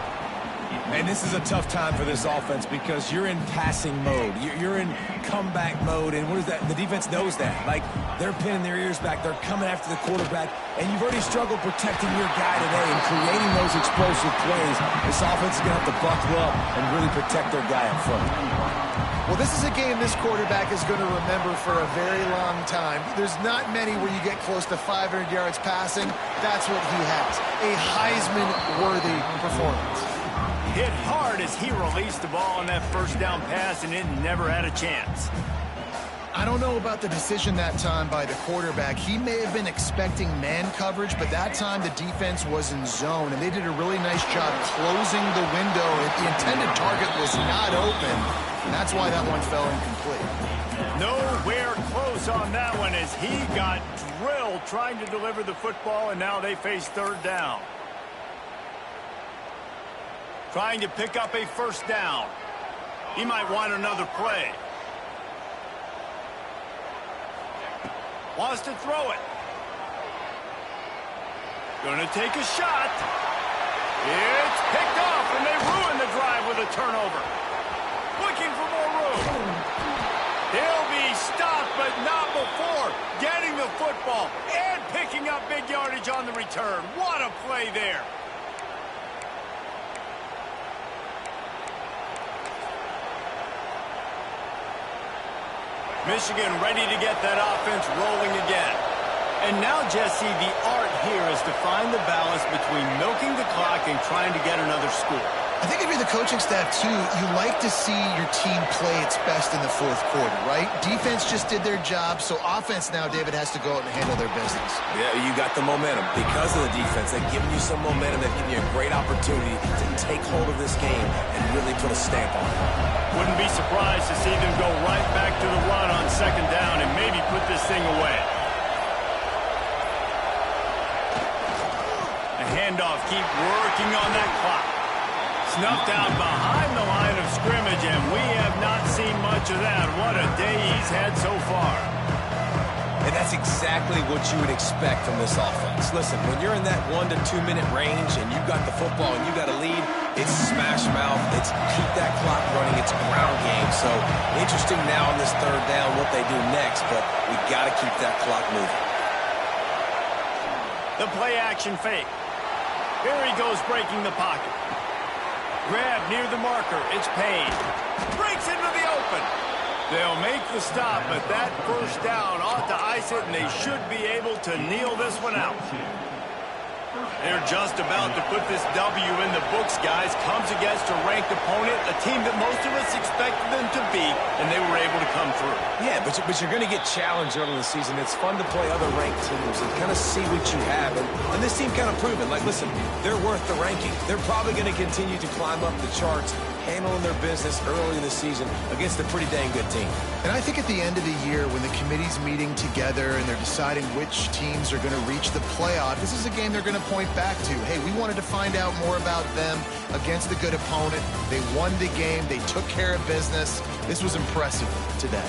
[SPEAKER 3] And this is a tough time for this offense because you're in passing mode. You're in comeback mode. And what is that? The defense knows that. Like, they're pinning their ears back. They're coming after the quarterback. And you've already struggled protecting your guy today and creating those explosive plays. This offense is going to have to buckle up and really protect their guy up front.
[SPEAKER 2] Well, this is a game this quarterback is going to remember for a very long time. There's not many where you get close to 500 yards passing. That's what he has. A Heisman-worthy performance.
[SPEAKER 1] Hit hard as he released the ball on that 1st down pass, and it never had a chance.
[SPEAKER 2] I don't know about the decision that time by the quarterback. He may have been expecting man coverage, but that time the defense was in zone, and they did a really nice job closing the window. The intended target was not open, and that's why that one fell incomplete.
[SPEAKER 1] Nowhere close on that one as he got drilled trying to deliver the football, and now they face 3rd down. Trying to pick up a 1st down. He might want another play. Wants to throw it. Gonna take a shot. It's picked off, and they ruin the drive with a turnover. Looking for more room. He'll be stopped, but not before getting the football and picking up big yardage on the return. What a play there. Michigan ready to get that offense rolling again. And now, Jesse, the art here is to find the balance between milking the clock and trying to get another score.
[SPEAKER 2] I think if you're the coaching staff, too, you like to see your team play its best in the fourth quarter, right? Defense just did their job, so offense now, David, has to go out and handle their business.
[SPEAKER 3] Yeah, you got the momentum. Because of the defense, they've given you some momentum. They've given you a great opportunity to take hold of this game and really put a stamp on it.
[SPEAKER 1] Wouldn't be surprised to see them go right back to the run on second down and maybe put this thing away. The handoff, keep working on that clock. Snuffed out behind the line of scrimmage, and we have not seen much of that. What a day he's had so far.
[SPEAKER 3] And that's exactly what you would expect from this offense. Listen, when you're in that 1 to 2 minute range and you've got the football and you got a lead, it's smash mouth, it's keep that clock running, it's ground game. So interesting now on this third down what they do next, but we got to keep that clock moving.
[SPEAKER 1] The play action fake. Here he goes breaking the pocket. Grab near the marker. It's Payne. Breaks into the open. They'll make the stop, but that first down ought to ice it, and they should be able to kneel this one out. They're just about to put this W in the books, guys. Comes against a ranked opponent, a team that most of us expected them to beat, and they were able to come through.
[SPEAKER 3] Yeah, but you're going to get challenged early in the season. It's fun to play other ranked teams and kind of see what you have. And this team kind of proved it. Like, listen, they're worth the ranking. They're probably going to continue to climb up the charts, handling their business early in the season against a pretty dang good team.
[SPEAKER 2] And I think at the end of the year, when the committee's meeting together and they're deciding which teams are going to reach the playoff, this is a game they're going to point back to. Hey, we wanted to find out more about them against a good opponent. They won the game. They took care of business. This was impressive today.